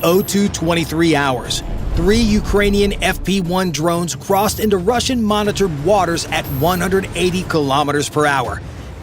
02:23 hours, 3 Ukrainian FP-1 drones crossed into Russian-monitored waters at 180 kilometers per hour,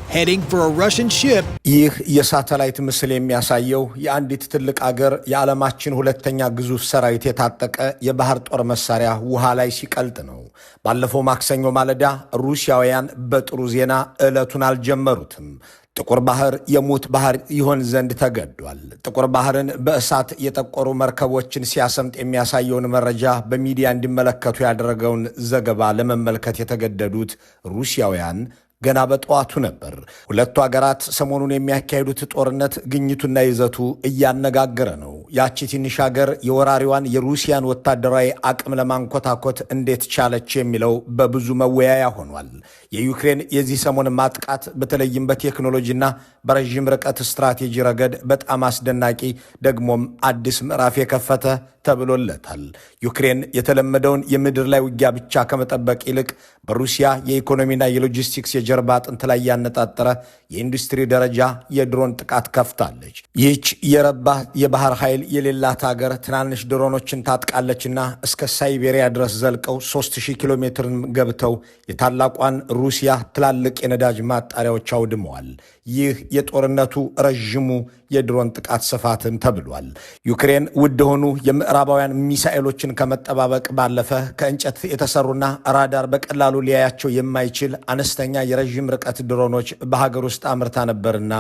heading for a Russian ship. ይህ የሳተላይት ምስል የሚያሳየው የአንዲት ትልቅ አገር የዓለማችን ሁለተኛ ግዙፍ ሰራዊት የታጠቀ የባህር ጦር መሳሪያ ውሃ ላይ ሲቀልጥ ነው። ባለፈው ማክሰኞ ማለዳ ሩሲያውያን በጥሩ ዜና ዕለቱን አልጀመሩትም። ጥቁር ባህር የሙት ባህር ይሆን ዘንድ ተገዷል። ጥቁር ባህርን በእሳት የጠቆሩ መርከቦችን ሲያሰምጥ የሚያሳየውን መረጃ በሚዲያ እንዲመለከቱ ያደረገውን ዘገባ ለመመልከት የተገደዱት ሩሲያውያን ገና በጠዋቱ ነበር። ሁለቱ አገራት ሰሞኑን የሚያካሂዱት ጦርነት ግኝቱና ይዘቱ እያነጋገረ ነው። ያቺ ትንሽ ሀገር የወራሪዋን የሩሲያን ወታደራዊ አቅም ለማንኮታኮት እንዴት ቻለች የሚለው በብዙ መወያያ ሆኗል። የዩክሬን የዚህ ሰሞን ማጥቃት በተለይም በቴክኖሎጂና በረዥም ርቀት ስትራቴጂ ረገድ በጣም አስደናቂ ደግሞም አዲስ ምዕራፍ የከፈተ ተብሎለታል። ዩክሬን የተለመደውን የምድር ላይ ውጊያ ብቻ ከመጠበቅ ይልቅ በሩሲያ የኢኮኖሚና የሎጂስቲክስ የጀርባ አጥንት ላይ ያነጣጠረ የኢንዱስትሪ ደረጃ የድሮን ጥቃት ከፍታለች። ይህች የረባ የባህር ኃይል የሌላት ሀገር ትናንሽ ድሮኖችን ታጥቃለችና እስከ ሳይቤሪያ ድረስ ዘልቀው 3000 ኪሎ ሜትርን ገብተው የታላቋን ሩሲያ ትላልቅ የነዳጅ ማጣሪያዎች አውድመዋል። ይህ የጦርነቱ ረዥሙ የድሮን ጥቃት ስፋትም ተብሏል። ዩክሬን ውድ ሆኑ የምዕራባውያን ሚሳኤሎችን ከመጠባበቅ ባለፈ ከእንጨት የተሰሩና ራዳር በቀላሉ ሊያያቸው የማይችል አነስተኛ የረዥም ርቀት ድሮኖች በሀገር ውስጥ አምርታ ነበርና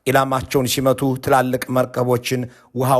ኢላማቸውን ሲመቱ ትላልቅ መርከቦችን ውሃ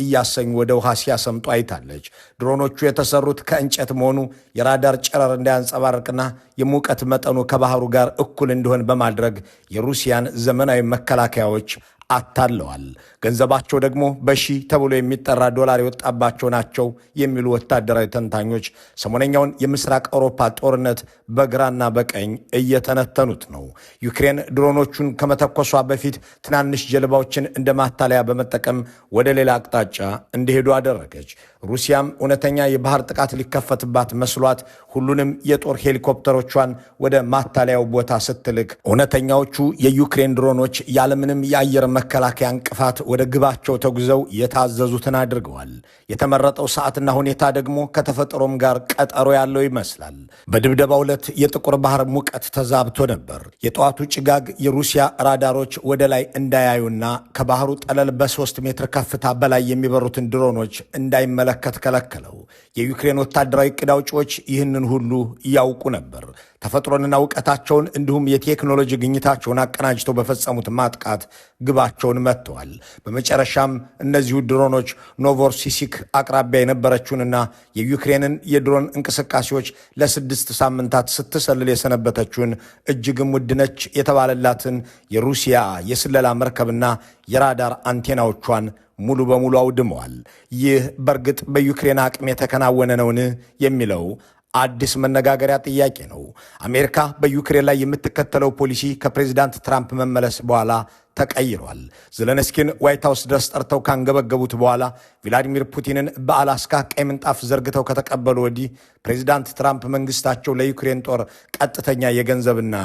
እያሰኙ ወደ ውሃ ሲያሰምጡ አይታለች። ድሮኖቹ የተሰሩት ከእንጨት መሆኑ የራዳር ጨረር እንዳያንጸባርቅና የሙቀት መጠኑ ከባህሩ ጋር እኩል እንዲሆን በማድረግ የሩሲያን ዘመናዊ መከላከያዎች አታለዋል። ገንዘባቸው ደግሞ በሺህ ተብሎ የሚጠራ ዶላር የወጣባቸው ናቸው የሚሉ ወታደራዊ ተንታኞች ሰሞነኛውን የምስራቅ አውሮፓ ጦርነት በግራና በቀኝ እየተነተኑት ነው። ዩክሬን ድሮኖቹን ከመተኮሷ በፊት ትናንሽ ጀልባዎችን እንደ ማታለያ በመጠቀም ወደ ሌላ አቅጣጫ እንዲሄዱ አደረገች። ሩሲያም እውነተኛ የባህር ጥቃት ሊከፈትባት መስሏት ሁሉንም የጦር ሄሊኮፕተሮቿን ወደ ማታለያው ቦታ ስትልክ እውነተኛዎቹ የዩክሬን ድሮኖች ያለምንም የአየር መከላከያ እንቅፋት ወደ ግባቸው ተጉዘው የታዘዙትን አድርገዋል። የተመረጠው ሰዓትና ሁኔታ ደግሞ ከተፈጥሮም ጋር ቀጠሮ ያለው ይመስላል። በድብደባው ዕለት የጥቁር ባህር ሙቀት ተዛብቶ ነበር። የጠዋቱ ጭጋግ የሩሲያ ራዳሮች ወደ ላይ እንዳያዩና ከባህሩ ጠለል በ3 ሜትር ከፍታ በላይ የሚበሩትን ድሮኖች እንዳይመለከት ከለከለው። የዩክሬን ወታደራዊ ዕቅድ አውጪዎች ይህንን ሁሉ ያውቁ ነበር። ተፈጥሮንና እውቀታቸውን እንዲሁም የቴክኖሎጂ ግኝታቸውን አቀናጅተው በፈጸሙት ማጥቃት ግባቸውን መጥተዋል። በመጨረሻም እነዚሁ ድሮኖች ኖቮሮሲስክ አቅራቢያ የነበረችውንና የዩክሬንን የድሮን እንቅስቃሴዎች ለ6 ሳምንታት ስትሰልል የሰነበተችውን እጅግም ውድነች የተባለላትን የሩሲያ የስለላ መርከብና የራዳር አንቴናዎቿን ሙሉ በሙሉ አውድመዋል። ይህ በእርግጥ በዩክሬን አቅም የተከናወነ ነውን የሚለው አዲስ መነጋገሪያ ጥያቄ ነው። አሜሪካ በዩክሬን ላይ የምትከተለው ፖሊሲ ከፕሬዚዳንት ትራምፕ መመለስ በኋላ ተቀይሯል። ዘለንስኪን ዋይት ሃውስ ድረስ ጠርተው ካንገበገቡት በኋላ ቭላዲሚር ፑቲንን በአላስካ ቀይ ምንጣፍ ዘርግተው ከተቀበሉ ወዲህ ፕሬዚዳንት ትራምፕ መንግስታቸው ለዩክሬን ጦር ቀጥተኛ የገንዘብና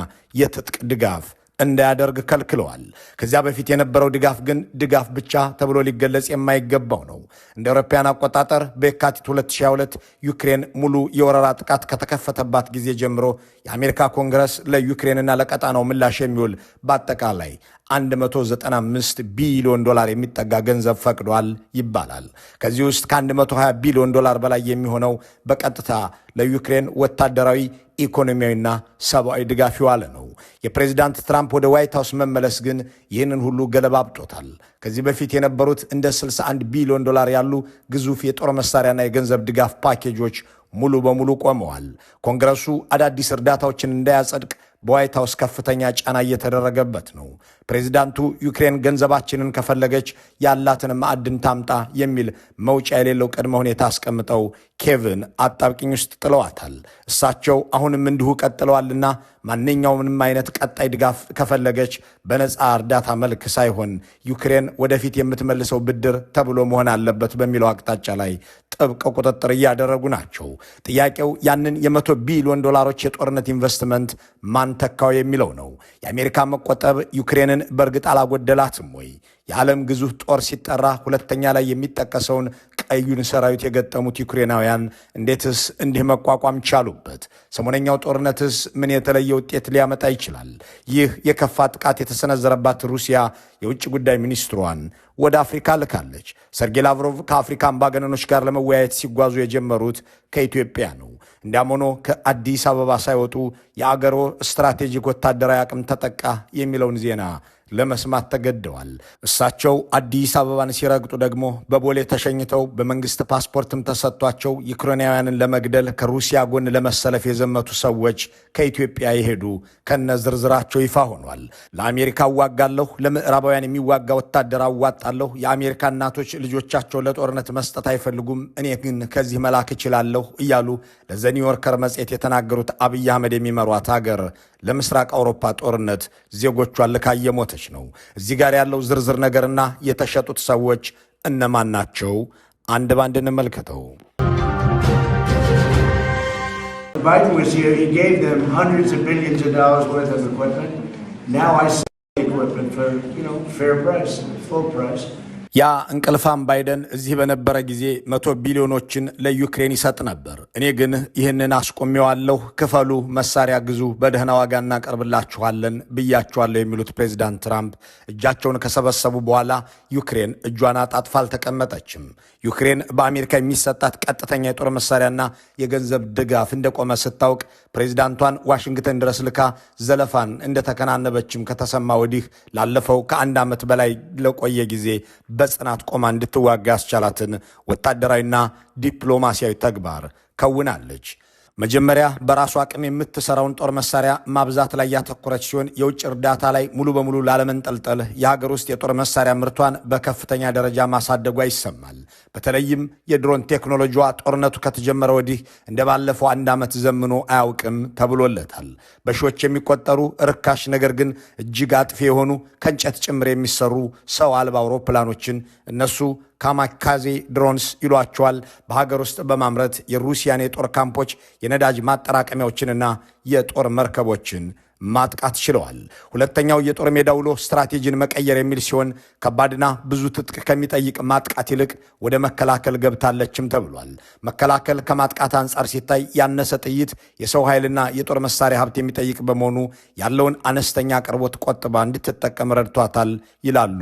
የትጥቅ ድጋፍ እንዳያደርግ ከልክለዋል። ከዚያ በፊት የነበረው ድጋፍ ግን ድጋፍ ብቻ ተብሎ ሊገለጽ የማይገባው ነው። እንደ አውሮፓውያን አቆጣጠር በየካቲት 2022 ዩክሬን ሙሉ የወረራ ጥቃት ከተከፈተባት ጊዜ ጀምሮ የአሜሪካ ኮንግረስ ለዩክሬንና ለቀጣናው ምላሽ የሚውል በአጠቃላይ 195 ቢሊዮን ዶላር የሚጠጋ ገንዘብ ፈቅዷል ይባላል። ከዚህ ውስጥ ከ120 ቢሊዮን ዶላር በላይ የሚሆነው በቀጥታ ለዩክሬን ወታደራዊ ኢኮኖሚያዊና ሰብአዊ ድጋፍ የዋለ ነው። የፕሬዚዳንት ትራምፕ ወደ ዋይት ሃውስ መመለስ ግን ይህንን ሁሉ ገለባብጦታል። ከዚህ በፊት የነበሩት እንደ 61 ቢሊዮን ዶላር ያሉ ግዙፍ የጦር መሳሪያና የገንዘብ ድጋፍ ፓኬጆች ሙሉ በሙሉ ቆመዋል። ኮንግረሱ አዳዲስ እርዳታዎችን እንዳያጸድቅ በዋይት ሃውስ ከፍተኛ ጫና እየተደረገበት ነው። ፕሬዚዳንቱ ዩክሬን ገንዘባችንን ከፈለገች ያላትን ማዕድን ታምጣ የሚል መውጫ የሌለው ቅድመ ሁኔታ አስቀምጠው ኬቭን አጣብቂኝ ውስጥ ጥለዋታል። እሳቸው አሁንም እንዲሁ ቀጥለዋልና ማንኛውንም አይነት ቀጣይ ድጋፍ ከፈለገች በነፃ እርዳታ መልክ ሳይሆን ዩክሬን ወደፊት የምትመልሰው ብድር ተብሎ መሆን አለበት በሚለው አቅጣጫ ላይ ጥብቅ ቁጥጥር እያደረጉ ናቸው። ጥያቄው ያንን የ100 ቢሊዮን ዶላሮች የጦርነት ኢንቨስትመንት ማን ተካው የሚለው ነው። የአሜሪካ መቆጠብ ዩክሬንን በእርግጥ አላጎደላትም ወይ? የዓለም ግዙፍ ጦር ሲጠራ ሁለተኛ ላይ የሚጠቀሰውን ቀዩን ሰራዊት የገጠሙት ዩክሬናውያን እንዴትስ እንዲህ መቋቋም ቻሉበት? ሰሞነኛው ጦርነትስ ምን የተለየ ውጤት ሊያመጣ ይችላል? ይህ የከፋ ጥቃት የተሰነዘረባት ሩሲያ የውጭ ጉዳይ ሚኒስትሯን ወደ አፍሪካ ልካለች። ሰርጌይ ላቭሮቭ ከአፍሪካ አምባገነኖች ጋር ለመወያየት ሲጓዙ የጀመሩት ከኢትዮጵያ ነው። እንዲያም ሆኖ ከአዲስ አበባ ሳይወጡ የአገሮ ስትራቴጂክ ወታደራዊ አቅም ተጠቃ የሚለውን ዜና ለመስማት ተገደዋል። እሳቸው አዲስ አበባን ሲረግጡ ደግሞ በቦሌ ተሸኝተው በመንግስት ፓስፖርትም ተሰጥቷቸው ዩክሬናውያንን ለመግደል ከሩሲያ ጎን ለመሰለፍ የዘመቱ ሰዎች ከኢትዮጵያ የሄዱ ከነዝርዝራቸው ይፋ ሆኗል። ለአሜሪካ አዋጋለሁ፣ ለምዕራባውያን የሚዋጋ ወታደር አዋጣለሁ፣ የአሜሪካ እናቶች ልጆቻቸው ለጦርነት መስጠት አይፈልጉም፣ እኔ ግን ከዚህ መላክ እችላለሁ እያሉ ለዘ ኒውዮርከር መጽሔት የተናገሩት አብይ አህመድ የሚመሯት ሀገር ለምስራቅ አውሮፓ ጦርነት ዜጎቿን ልካ እየሞተች ነው። እዚህ ጋር ያለው ዝርዝር ነገርና የተሸጡት ሰዎች እነማን ናቸው? አንድ ባንድ እንመልከተው። Biden was here, he gave them hundreds of billions of dollars worth of equipment. Now I sell the equipment for, fair price, full price. ያ እንቅልፋም ባይደን እዚህ በነበረ ጊዜ 100 ቢሊዮኖችን ለዩክሬን ይሰጥ ነበር። እኔ ግን ይህንን አስቆሜዋለሁ፣ ክፈሉ፣ መሳሪያ ግዙ፣ በደህና ዋጋ እናቀርብላችኋለን ብያችኋለሁ የሚሉት ፕሬዚዳንት ትራምፕ እጃቸውን ከሰበሰቡ በኋላ ዩክሬን እጇን አጣጥፋ አልተቀመጠችም። ዩክሬን በአሜሪካ የሚሰጣት ቀጥተኛ የጦር መሳሪያና የገንዘብ ድጋፍ እንደቆመ ስታውቅ ፕሬዚዳንቷን ዋሽንግተን ድረስ ልካ ዘለፋን እንደተከናነበችም ከተሰማ ወዲህ ላለፈው ከአንድ ዓመት በላይ ለቆየ ጊዜ በጽናት ቆማ እንድትዋጋ ያስቻላትን ወታደራዊና ዲፕሎማሲያዊ ተግባር ከውናለች። መጀመሪያ በራሱ አቅም የምትሰራውን ጦር መሳሪያ ማብዛት ላይ ያተኮረች ሲሆን የውጭ እርዳታ ላይ ሙሉ በሙሉ ላለመንጠልጠል የሀገር ውስጥ የጦር መሳሪያ ምርቷን በከፍተኛ ደረጃ ማሳደጓ ይሰማል። በተለይም የድሮን ቴክኖሎጂዋ ጦርነቱ ከተጀመረ ወዲህ እንደ ባለፈው አንድ ዓመት ዘምኖ አያውቅም ተብሎለታል። በሺዎች የሚቆጠሩ ርካሽ ነገር ግን እጅግ አጥፊ የሆኑ ከእንጨት ጭምር የሚሰሩ ሰው አልባ አውሮፕላኖችን እነሱ ካማካዜ ድሮንስ ይሏቸዋል በሀገር ውስጥ በማምረት የሩሲያን የጦር ካምፖች፣ የነዳጅ ማጠራቀሚያዎችንና የጦር መርከቦችን ማጥቃት ችለዋል። ሁለተኛው የጦር ሜዳ ውሎ ስትራቴጂን መቀየር የሚል ሲሆን ከባድና ብዙ ትጥቅ ከሚጠይቅ ማጥቃት ይልቅ ወደ መከላከል ገብታለችም ተብሏል። መከላከል ከማጥቃት አንጻር ሲታይ ያነሰ ጥይት፣ የሰው ኃይልና የጦር መሳሪያ ሀብት የሚጠይቅ በመሆኑ ያለውን አነስተኛ አቅርቦት ቆጥባ እንድትጠቀም ረድቷታል ይላሉ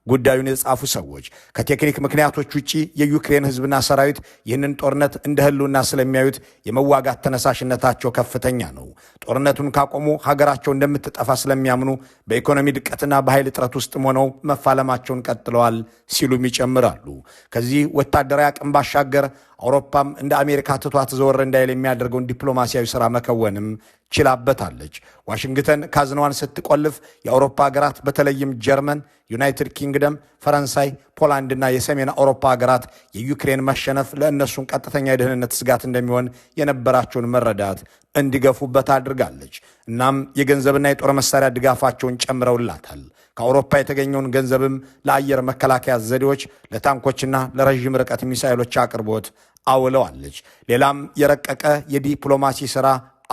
ጉዳዩን የጻፉ ሰዎች። ከቴክኒክ ምክንያቶች ውጪ የዩክሬን ሕዝብና ሰራዊት ይህንን ጦርነት እንደ ህልውና ስለሚያዩት የመዋጋት ተነሳሽነታቸው ከፍተኛ ነው። ጦርነቱን ካቆሙ ሀገራቸው እንደምትጠፋ ስለሚያምኑ በኢኮኖሚ ድቀትና በኃይል እጥረት ውስጥ ሆነው መፋለማቸውን ቀጥለዋል ሲሉም ይጨምራሉ። ከዚህ ወታደራዊ አቅም ባሻገር አውሮፓም እንደ አሜሪካ ትቷት ዘወር እንዳይል የሚያደርገውን ዲፕሎማሲያዊ ሥራ መከወንም ችላበታለች። ዋሽንግተን ካዝናዋን ስትቆልፍ የአውሮፓ ሀገራት በተለይም ጀርመን፣ ዩናይትድ ኪንግደም፣ ፈረንሳይ፣ ፖላንድና የሰሜን አውሮፓ ሀገራት የዩክሬን መሸነፍ ለእነሱን ቀጥተኛ የደህንነት ስጋት እንደሚሆን የነበራቸውን መረዳት እንዲገፉበት አድርጋለች። እናም የገንዘብና የጦር መሳሪያ ድጋፋቸውን ጨምረውላታል። ከአውሮፓ የተገኘውን ገንዘብም ለአየር መከላከያ ዘዴዎች፣ ለታንኮችና ለረዥም ርቀት ሚሳይሎች አቅርቦት አውለዋለች። ሌላም የረቀቀ የዲፕሎማሲ ሥራ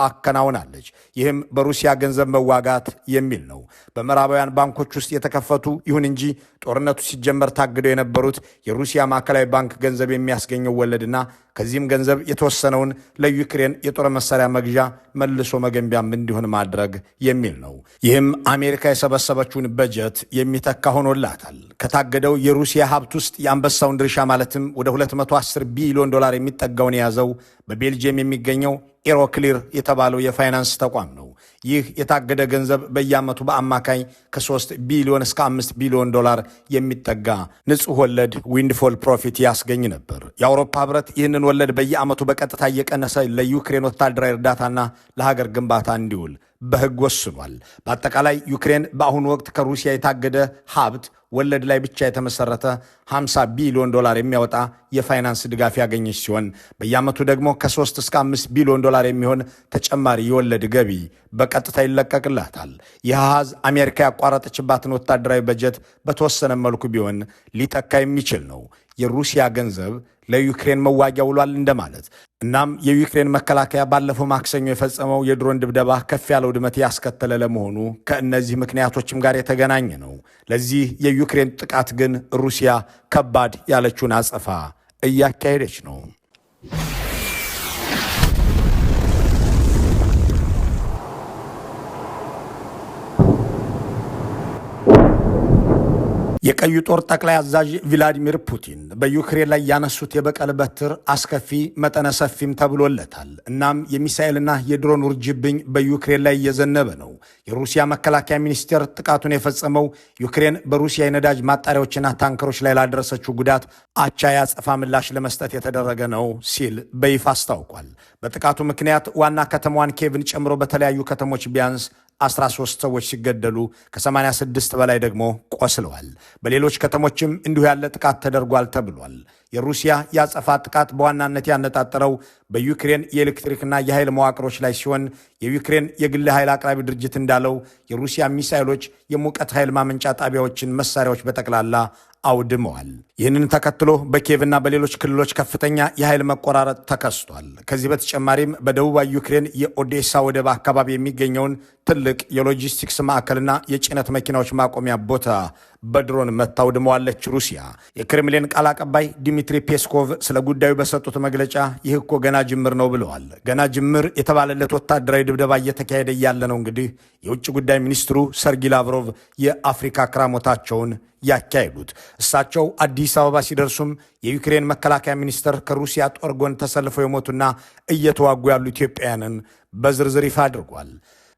አከናውናለች። ይህም በሩሲያ ገንዘብ መዋጋት የሚል ነው። በምዕራባውያን ባንኮች ውስጥ የተከፈቱ ይሁን እንጂ ጦርነቱ ሲጀመር ታግደው የነበሩት የሩሲያ ማዕከላዊ ባንክ ገንዘብ የሚያስገኘው ወለድና ከዚህም ገንዘብ የተወሰነውን ለዩክሬን የጦር መሳሪያ መግዣ መልሶ መገንቢያም እንዲሆን ማድረግ የሚል ነው። ይህም አሜሪካ የሰበሰበችውን በጀት የሚተካ ሆኖላታል። ከታገደው የሩሲያ ሀብት ውስጥ የአንበሳውን ድርሻ ማለትም ወደ 210 ቢሊዮን ዶላር የሚጠጋውን የያዘው በቤልጅየም የሚገኘው ኤሮክሊር የተባለው የፋይናንስ ተቋም ነው። ይህ የታገደ ገንዘብ በየዓመቱ በአማካኝ ከ3 ቢሊዮን እስከ 5 ቢሊዮን ዶላር የሚጠጋ ንጹሕ ወለድ ዊንድፎል ፕሮፊት ያስገኝ ነበር። የአውሮፓ ህብረት ይህንን ወለድ በየዓመቱ በቀጥታ እየቀነሰ ለዩክሬን ወታደራዊ እርዳታና ለሀገር ግንባታ እንዲውል በሕግ ወስኗል። በአጠቃላይ ዩክሬን በአሁኑ ወቅት ከሩሲያ የታገደ ሀብት ወለድ ላይ ብቻ የተመሰረተ 50 ቢሊዮን ዶላር የሚያወጣ የፋይናንስ ድጋፍ ያገኘች ሲሆን በየዓመቱ ደግሞ ከ3 እስከ 5 ቢሊዮን ዶላር የሚሆን ተጨማሪ የወለድ ገቢ በቀጥታ ይለቀቅላታል። ይህ አሃዝ አሜሪካ ያቋረጠችባትን ወታደራዊ በጀት በተወሰነ መልኩ ቢሆን ሊተካ የሚችል ነው። የሩሲያ ገንዘብ ለዩክሬን መዋጊያ ውሏል እንደማለት። እናም የዩክሬን መከላከያ ባለፈው ማክሰኞ የፈጸመው የድሮን ድብደባ ከፍ ያለ ውድመት ያስከተለ ለመሆኑ ከእነዚህ ምክንያቶችም ጋር የተገናኘ ነው። ለዚህ የዩክሬን ጥቃት ግን ሩሲያ ከባድ ያለችውን አጸፋ እያካሄደች ነው። የቀዩ ጦር ጠቅላይ አዛዥ ቭላዲሚር ፑቲን በዩክሬን ላይ ያነሱት የበቀል በትር አስከፊ መጠነ ሰፊም ተብሎለታል። እናም የሚሳኤልና የድሮን ውርጅብኝ በዩክሬን ላይ እየዘነበ ነው። የሩሲያ መከላከያ ሚኒስቴር ጥቃቱን የፈጸመው ዩክሬን በሩሲያ የነዳጅ ማጣሪያዎችና ታንከሮች ላይ ላደረሰችው ጉዳት አቻ ያጸፋ ምላሽ ለመስጠት የተደረገ ነው ሲል በይፋ አስታውቋል። በጥቃቱ ምክንያት ዋና ከተማዋን ኬቭን ጨምሮ በተለያዩ ከተሞች ቢያንስ 13 ሰዎች ሲገደሉ ከ86 በላይ ደግሞ ቆስለዋል። በሌሎች ከተሞችም እንዲሁ ያለ ጥቃት ተደርጓል ተብሏል። የሩሲያ የአጸፋ ጥቃት በዋናነት ያነጣጠረው በዩክሬን የኤሌክትሪክና የኃይል መዋቅሮች ላይ ሲሆን የዩክሬን የግል ኃይል አቅራቢ ድርጅት እንዳለው የሩሲያ ሚሳይሎች የሙቀት ኃይል ማመንጫ ጣቢያዎችን፣ መሳሪያዎች በጠቅላላ አውድመዋል። ይህንን ተከትሎ በኪየቭና በሌሎች ክልሎች ከፍተኛ የኃይል መቆራረጥ ተከስቷል። ከዚህ በተጨማሪም በደቡባዊ ዩክሬን የኦዴሳ ወደብ አካባቢ የሚገኘውን ትልቅ የሎጂስቲክስ ማዕከልና የጭነት መኪናዎች ማቆሚያ ቦታ በድሮን መታ አውድመዋለች ሩሲያ። የክሬምሊን ቃል አቀባይ ዲሚትሪ ፔስኮቭ ስለ ጉዳዩ በሰጡት መግለጫ ይህ እኮ ገና ጅምር ነው ብለዋል። ገና ጅምር የተባለለት ወታደራዊ ድብደባ እየተካሄደ እያለ ነው እንግዲህ የውጭ ጉዳይ ሚኒስትሩ ሰርጊ ላቭሮቭ የአፍሪካ ክራሞታቸውን ያካሄዱት። እሳቸው አዲስ አበባ ሲደርሱም የዩክሬን መከላከያ ሚኒስትር ከሩሲያ ጦር ጎን ተሰልፈው የሞቱና እየተዋጉ ያሉ ኢትዮጵያውያንን በዝርዝር ይፋ አድርጓል።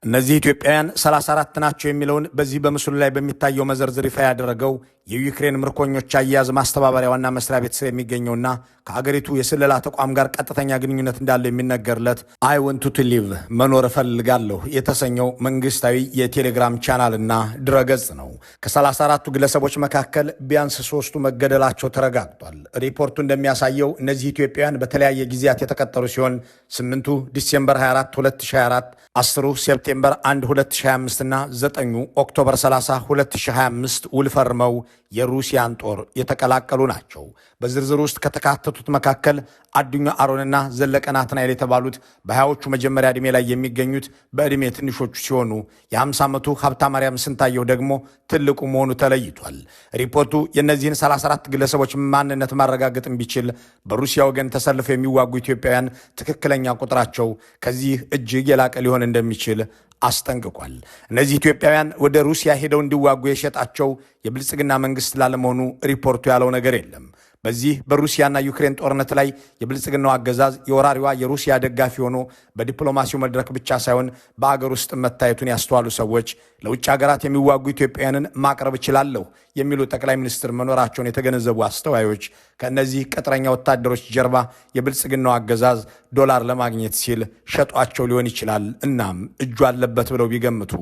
እነዚህ ኢትዮጵያውያን 34 ናቸው የሚለውን በዚህ በምስሉ ላይ በሚታየው መዘርዝር ይፋ ያደረገው የዩክሬን ምርኮኞች አያያዝ ማስተባበሪያ ዋና መስሪያ ቤት ስር የሚገኘውና ከአገሪቱ የስለላ ተቋም ጋር ቀጥተኛ ግንኙነት እንዳለው የሚነገርለት አይ ወንት ቱ ሊቭ መኖር እፈልጋለሁ የተሰኘው መንግስታዊ የቴሌግራም ቻናልና ድረገጽ ነው። ከ34ቱ ግለሰቦች መካከል ቢያንስ 3ቱ መገደላቸው ተረጋግጧል። ሪፖርቱ እንደሚያሳየው እነዚህ ኢትዮጵያውያን በተለያየ ጊዜያት የተቀጠሩ ሲሆን 8ቱ ዲሴምበር 24 2024፣ 10ሩ ሴፕቴምበር 1 2025 እና 9ኙ ኦክቶበር 30 2025 ውል ፈርመው የሩሲያን ጦር የተቀላቀሉ ናቸው። በዝርዝር ውስጥ ከተካተቱት መካከል አዱኛ አሮንና ዘለቀ ናትናኤል የተባሉት በ20ዎቹ መጀመሪያ ዕድሜ ላይ የሚገኙት በዕድሜ ትንሾቹ ሲሆኑ የ50 ዓመቱ ሀብታ ማርያም ስንታየው ደግሞ ትልቁ መሆኑ ተለይቷል። ሪፖርቱ የእነዚህን 34 ግለሰቦች ማንነት ማረጋገጥም ቢችል በሩሲያ ወገን ተሰልፈው የሚዋጉ ኢትዮጵያውያን ትክክለኛ ቁጥራቸው ከዚህ እጅግ የላቀ ሊሆን እንደሚችል አስጠንቅቋል። እነዚህ ኢትዮጵያውያን ወደ ሩሲያ ሄደው እንዲዋጉ የሸጣቸው የብልጽግና መንግስት ላለመሆኑ ሪፖርቱ ያለው ነገር የለም። በዚህ በሩሲያና ዩክሬን ጦርነት ላይ የብልጽግናው አገዛዝ የወራሪዋ የሩሲያ ደጋፊ ሆኖ በዲፕሎማሲው መድረክ ብቻ ሳይሆን በአገር ውስጥ መታየቱን ያስተዋሉ ሰዎች ለውጭ ሀገራት የሚዋጉ ኢትዮጵያውያንን ማቅረብ እችላለሁ የሚሉ ጠቅላይ ሚኒስትር መኖራቸውን የተገነዘቡ አስተዋዮች ከእነዚህ ቅጥረኛ ወታደሮች ጀርባ የብልጽግናው አገዛዝ ዶላር ለማግኘት ሲል ሸጧቸው ሊሆን ይችላል። እናም እጁ አለበት ብለው ቢገምቱ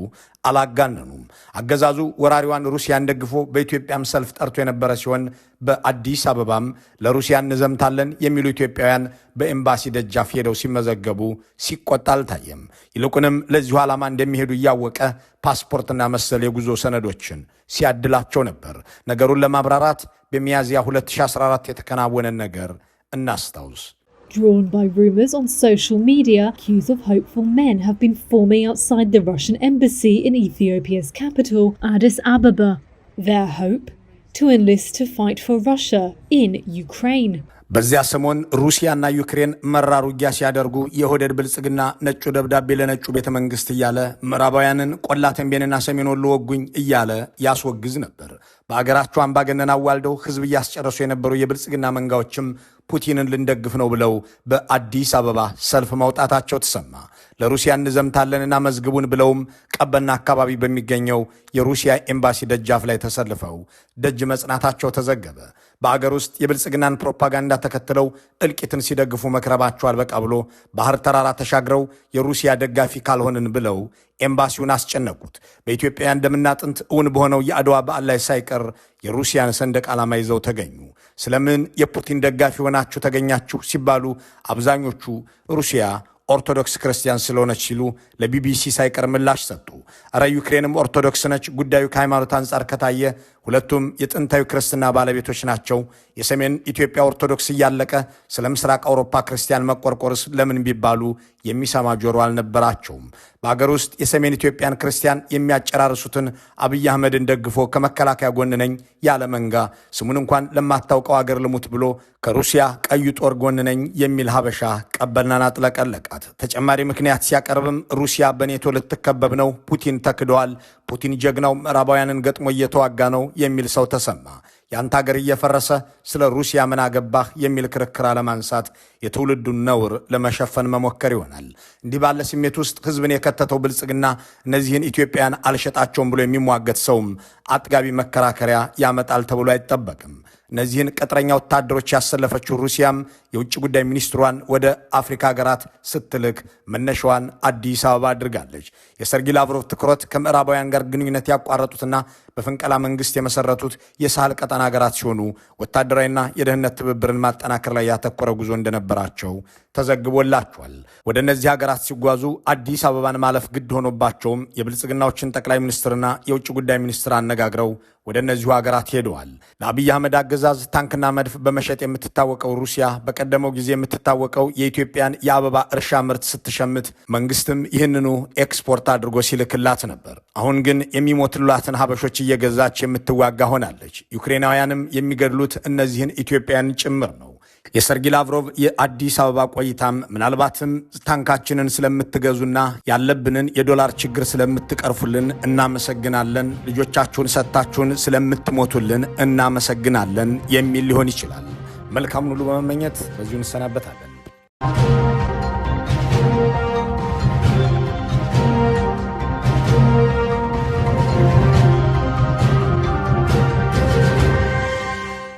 አላጋነኑም። አገዛዙ ወራሪዋን ሩሲያን ደግፎ በኢትዮጵያም ሰልፍ ጠርቶ የነበረ ሲሆን በአዲስ አበባም ለሩሲያ እንዘምታለን የሚሉ ኢትዮጵያውያን በኤምባሲ ደጃፍ ሄደው ሲመዘገቡ ሲቆጣ አልታየም። ይልቁንም ለዚሁ ዓላማ እንደሚሄዱ እያወቀ ፓስፖርትና መሰል የጉዞ ሰነዶችን ሲያድላቸው ነበር። ነገሩን ለማብራራት በሚያዝያ 2014 የተከናወነን ነገር እናስታውስ። Drawn by rumours on social media, queues of hopeful men have been forming outside the Russian embassy in Ethiopia's capital, Addis Ababa. Their hope? To enlist to fight for Russia in Ukraine. በዚያ ሰሞን ሩሲያና ዩክሬን መራር ውጊያ ሲያደርጉ የኦህዴድ ብልጽግና ነጩ ደብዳቤ ለነጩ ቤተ መንግስት እያለ ምዕራባውያንን ቆላ ተንቤንና ሰሜን ወሎ ወጉኝ እያለ ያስወግዝ ነበር። በአገራቸው አምባገነን አዋልደው ህዝብ እያስጨረሱ የነበሩ የብልጽግና መንጋዎችም ፑቲንን ልንደግፍ ነው ብለው በአዲስ አበባ ሰልፍ መውጣታቸው ተሰማ። ለሩሲያ እንዘምታለንና መዝግቡን ብለውም ቀበና አካባቢ በሚገኘው የሩሲያ ኤምባሲ ደጃፍ ላይ ተሰልፈው ደጅ መጽናታቸው ተዘገበ። በአገር ውስጥ የብልጽግናን ፕሮፓጋንዳ ተከትለው እልቂትን ሲደግፉ መክረባቸው አልበቃ ብሎ ባህር ተራራ ተሻግረው የሩሲያ ደጋፊ ካልሆንን ብለው ኤምባሲውን አስጨነቁት። በኢትዮጵያውያን ደምና አጥንት እውን በሆነው የአድዋ በዓል ላይ ሳይቀር የሩሲያን ሰንደቅ ዓላማ ይዘው ተገኙ። ስለምን የፑቲን ደጋፊ ሆናችሁ ተገኛችሁ ሲባሉ አብዛኞቹ ሩሲያ ኦርቶዶክስ ክርስቲያን ስለሆነች ሲሉ ለቢቢሲ ሳይቀር ምላሽ ሰጡ። እረ ዩክሬንም ኦርቶዶክስ ነች፣ ጉዳዩ ከሃይማኖት አንጻር ከታየ ሁለቱም የጥንታዊ ክርስትና ባለቤቶች ናቸው። የሰሜን ኢትዮጵያ ኦርቶዶክስ እያለቀ ስለ ምስራቅ አውሮፓ ክርስቲያን መቆርቆርስ ለምን ቢባሉ የሚሰማ ጆሮ አልነበራቸውም። በአገር ውስጥ የሰሜን ኢትዮጵያን ክርስቲያን የሚያጨራርሱትን አብይ አህመድን ደግፎ ከመከላከያ ጎን ነኝ ያለ መንጋ ስሙን እንኳን ለማታውቀው አገር ልሙት ብሎ ከሩሲያ ቀዩ ጦር ጎን ነኝ የሚል ሀበሻ ቀበልናን አጥለቀለቃት። ተጨማሪ ምክንያት ሲያቀርብም ሩሲያ በኔቶ ልትከበብ ነው፣ ፑቲን ተክደዋል፣ ፑቲን ጀግናው ምዕራባውያንን ገጥሞ እየተዋጋ ነው የሚል ሰው ተሰማ። ያንተ ሀገር እየፈረሰ ስለ ሩሲያ ምን አገባህ የሚል ክርክር አለማንሳት የትውልዱን ነውር ለመሸፈን መሞከር ይሆናል። እንዲህ ባለ ስሜት ውስጥ ህዝብን የከተተው ብልጽግና እነዚህን ኢትዮጵያን አልሸጣቸውም ብሎ የሚሟገት ሰውም አጥጋቢ መከራከሪያ ያመጣል ተብሎ አይጠበቅም። እነዚህን ቅጥረኛ ወታደሮች ያሰለፈችው ሩሲያም የውጭ ጉዳይ ሚኒስትሯን ወደ አፍሪካ ሀገራት ስትልክ መነሻዋን አዲስ አበባ አድርጋለች። የሰርጌ ላቭሮቭ ትኩረት ከምዕራባውያን ጋር ግንኙነት ያቋረጡትና በፍንቀላ መንግስት የመሰረቱት የሳህል ቀጠና ሀገራት ሲሆኑ ወታደራዊና የደህንነት ትብብርን ማጠናከር ላይ ያተኮረ ጉዞ እንደነበራቸው ተዘግቦላቸዋል። ወደ እነዚህ ሀገራት ሲጓዙ አዲስ አበባን ማለፍ ግድ ሆኖባቸውም የብልጽግናዎችን ጠቅላይ ሚኒስትርና የውጭ ጉዳይ ሚኒስትር አነጋግረው ወደ እነዚሁ ሀገራት ሄደዋል። ለአብይ አህመድ አገዛዝ ታንክና መድፍ በመሸጥ የምትታወቀው ሩሲያ በቀደመው ጊዜ የምትታወቀው የኢትዮጵያን የአበባ እርሻ ምርት ስትሸምት መንግስትም ይህንኑ ኤክስፖርት አድርጎ ሲልክላት ነበር። አሁን ግን የሚሞትላትን ሀበሾች እየገዛች የምትዋጋ ሆናለች። ዩክሬናውያንም የሚገድሉት እነዚህን ኢትዮጵያን ጭምር ነው። የሰርጌ ላቭሮቭ የአዲስ አበባ ቆይታም ምናልባትም ታንካችንን ስለምትገዙና ያለብንን የዶላር ችግር ስለምትቀርፉልን እናመሰግናለን፣ ልጆቻችሁን ሰጥታችሁን ስለምትሞቱልን እናመሰግናለን የሚል ሊሆን ይችላል። መልካም ሁሉ በመመኘት በዚሁ እንሰናበታለን።